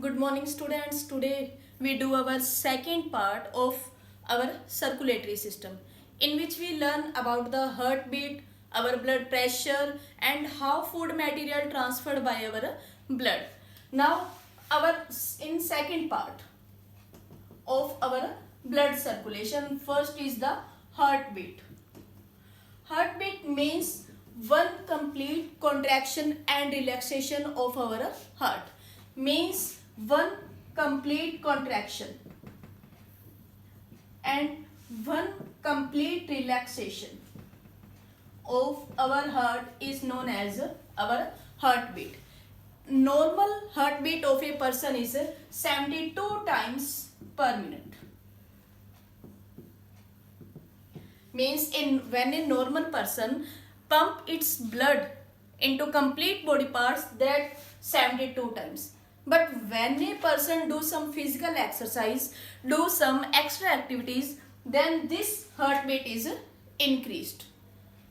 Good morning students. Today we do our second part of our circulatory system in which we learn about the heartbeat, our blood pressure and how food material transferred by our blood. Now our in second part of our blood circulation, first is the heartbeat. Heartbeat means one complete contraction and relaxation of our heart. Means one complete contraction and one complete relaxation of our heart is known as our heartbeat. Normal heartbeat of a person is 72 times per minute. Means when a normal person pump its blood into complete body parts, that 72 times. But when a person do some physical exercise, do some extra activities, then this heartbeat is increased.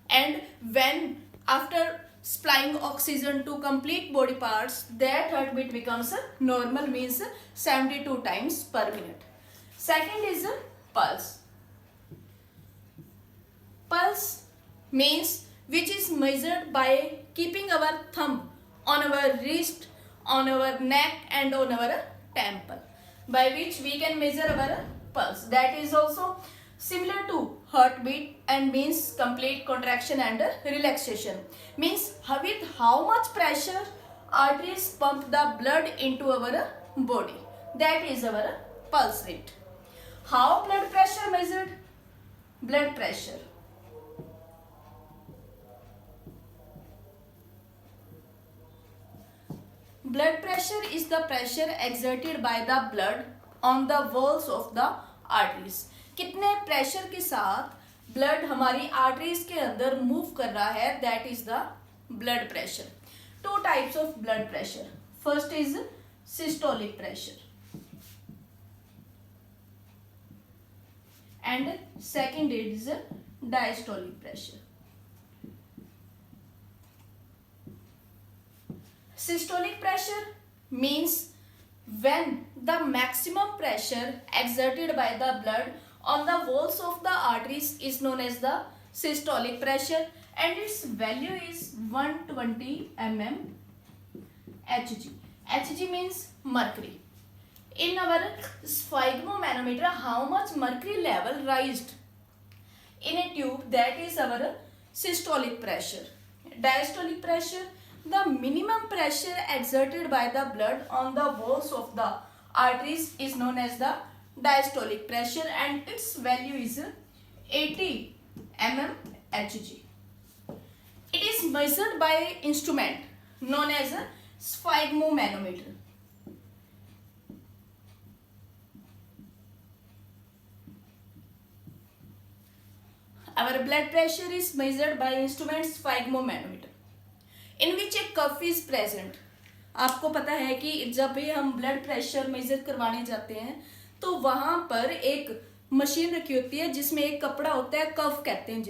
And when after supplying oxygen to complete body parts, that heartbeat becomes normal, means 72 times per minute. Second is pulse. Pulse means which is measured by keeping our thumb on our wrist, on our neck and on our temple, by which we can measure our pulse. That is also similar to heartbeat and means complete contraction and relaxation. Means with how much pressure arteries pump the blood into our body. That is our pulse rate. How blood pressure measured? Blood pressure. Blood pressure is the pressure exerted by the blood on the walls of the arteries. कितने pressure के साथ blood हमारी arteries के अंदर move कर रहा है, that is the blood pressure. Two types of blood pressure. First is systolic pressure and second is diastolic pressure. Systolic pressure means when the maximum pressure exerted by the blood on the walls of the arteries is known as the systolic pressure, and its value is 120 mm Hg. Hg means mercury. In our sphygmomanometer, how much mercury level raised in a tube, that is our systolic pressure. Diastolic pressure, the minimum pressure exerted by the blood on the walls of the arteries is known as the diastolic pressure, and its value is 80 mm Hg. It is measured by instrument known as a sphygmomanometer. Our blood pressure is measured by instrument sphygmomanometer, in which a cuff is present. आपको पता है कि जब भी हम blood pressure measure करवाने जाते हैं तो वहां पर एक मशीन रखी होती है जिसमें एक कपड़ा होता है, कफ कहते हैं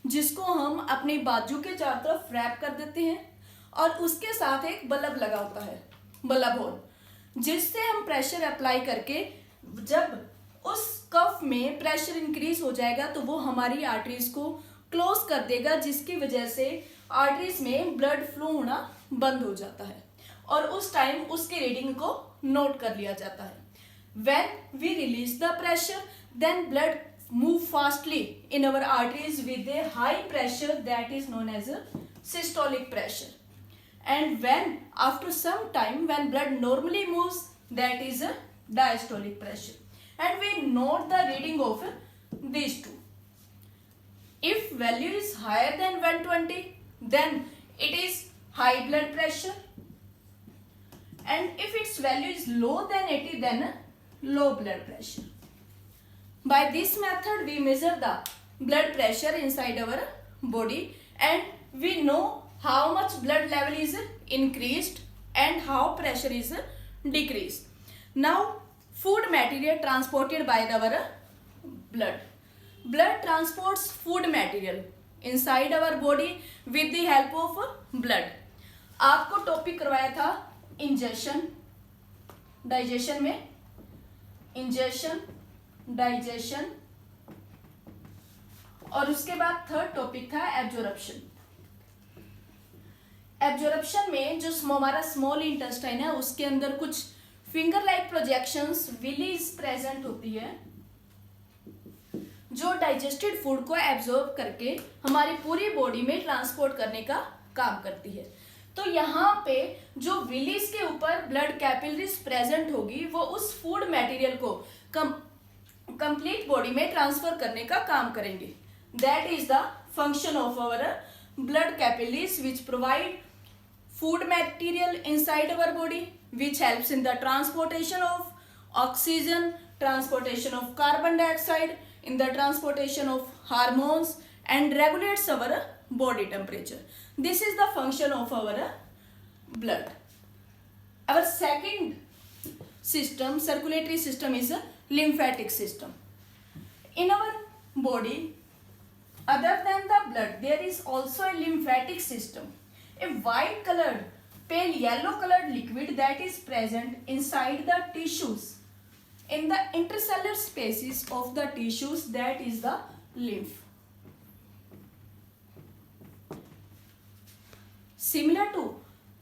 जिसको हम अपनी बाजू के चारों तरफ रैप कर देते हैं, और उसके साथ एक बल्ब लगा होता है, बल्ब होल, जिससे हम प्रेशर अप्लाई करके जब उस कफ में प्रेशर इंक्रीज हो जाएगा तो वो हमारी आर्टरीज को क्लोज कर देगा, जिसकी वजह से आर्टरीज में ब्लड फ्लो होना बंद हो जाता है और उस टाइम उसके रीडिंग को नोट कर लिया जाता है. When we release the pressure, then blood move fastly in our arteries with a high pressure, that is known as systolic pressure. And when after some time when blood normally moves, that is diastolic pressure. And we note the reading of these two. If value is higher than 120, then it is high blood pressure, and if its value is low than 80, then low blood pressure. By this method we measure the blood pressure inside our body, and we know how much blood level is increased and how pressure is decreased. Now food material transported by our blood. Blood transports food material inside our body with the help of blood. आपको topic करवाया था ingestion, digestion में ingestion, digestion, और उसके बाद third topic था absorption. Absorption में जो हमारा स्मॉल इंटेस्टाइन है उसके अंदर कुछ finger like projections villi present होती है जो डाइजेस्टेड फूड को एब्जॉर्ब करके हमारी पूरी बॉडी में ट्रांसपोर्ट करने का काम करती है। तो यहाँ पे जो विलीज के ऊपर ब्लड कैपिलरीज प्रेजेंट होगी वो उस फूड मटेरियल को कंप्लीट बॉडी में ट्रांसफर करने का काम करेंगे। That is the function of our blood capillaries which provide food material inside our body, which helps in the transportation of oxygen, transportation of carbon dioxide, in the transportation of hormones, and regulates our body temperature. This is the function of our blood. Our second system, circulatory system, is a lymphatic system. In our body, other than the blood, there is also a lymphatic system. A white colored, pale yellow colored liquid that is present inside the tissues, in the intercellular spaces of the tissues, that is the lymph. Similar to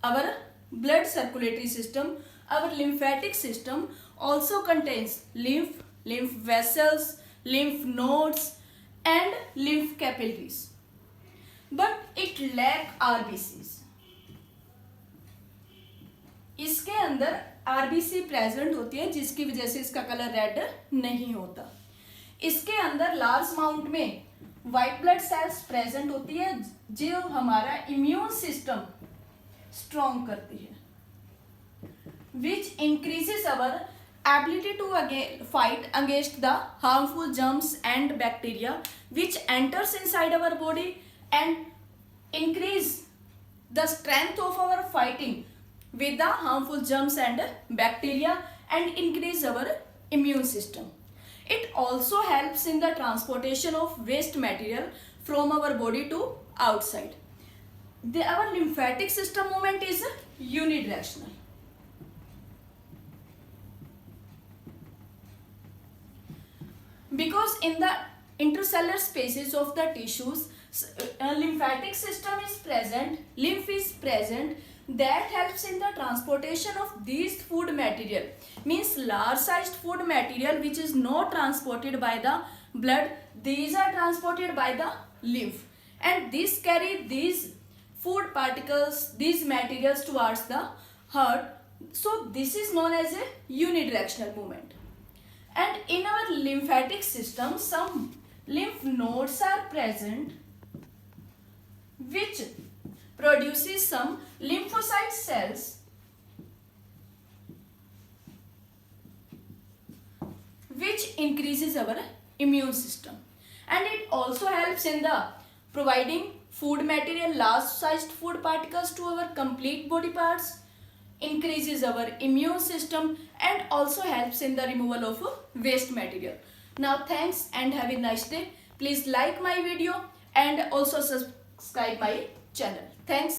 our blood circulatory system, our lymphatic system also contains lymph, lymph vessels, lymph nodes, and lymph capillaries. But it lack RBCs. इसके अंदर RBC present होती है जिसकी वजह से इसका colour red नहीं होता। इसके अंदर लार्ज अमाउंट में व्हाइट ब्लड सेल्स प्रेजेंट होती है जो हमारा इम्यून सिस्टम स्ट्रॉन्ग करती है, which increases our ability to fight against the harmful germs and bacteria which enters inside our body and increase the strength of our fighting with the harmful germs and bacteria and increase our immune system. It also helps in the transportation of waste material from our body to outside. Our lymphatic system movement is unidirectional. Because in the intercellular spaces of the tissues, lymphatic system is present, lymph is present, that helps in the transportation of these food material, means large sized food material which is not transported by the blood, these are transported by the lymph, and this carry these food particles, these materials towards the heart. So this is known as a unidirectional movement. And in our lymphatic system, some lymph nodes are present which produces some lymphocyte cells which increases our immune system, and it also helps in the providing food material, large sized food particles to our complete body parts, increases our immune system, and also helps in the removal of waste material. Now thanks and have a nice day. Please like my video and also subscribe my channel. Thanks.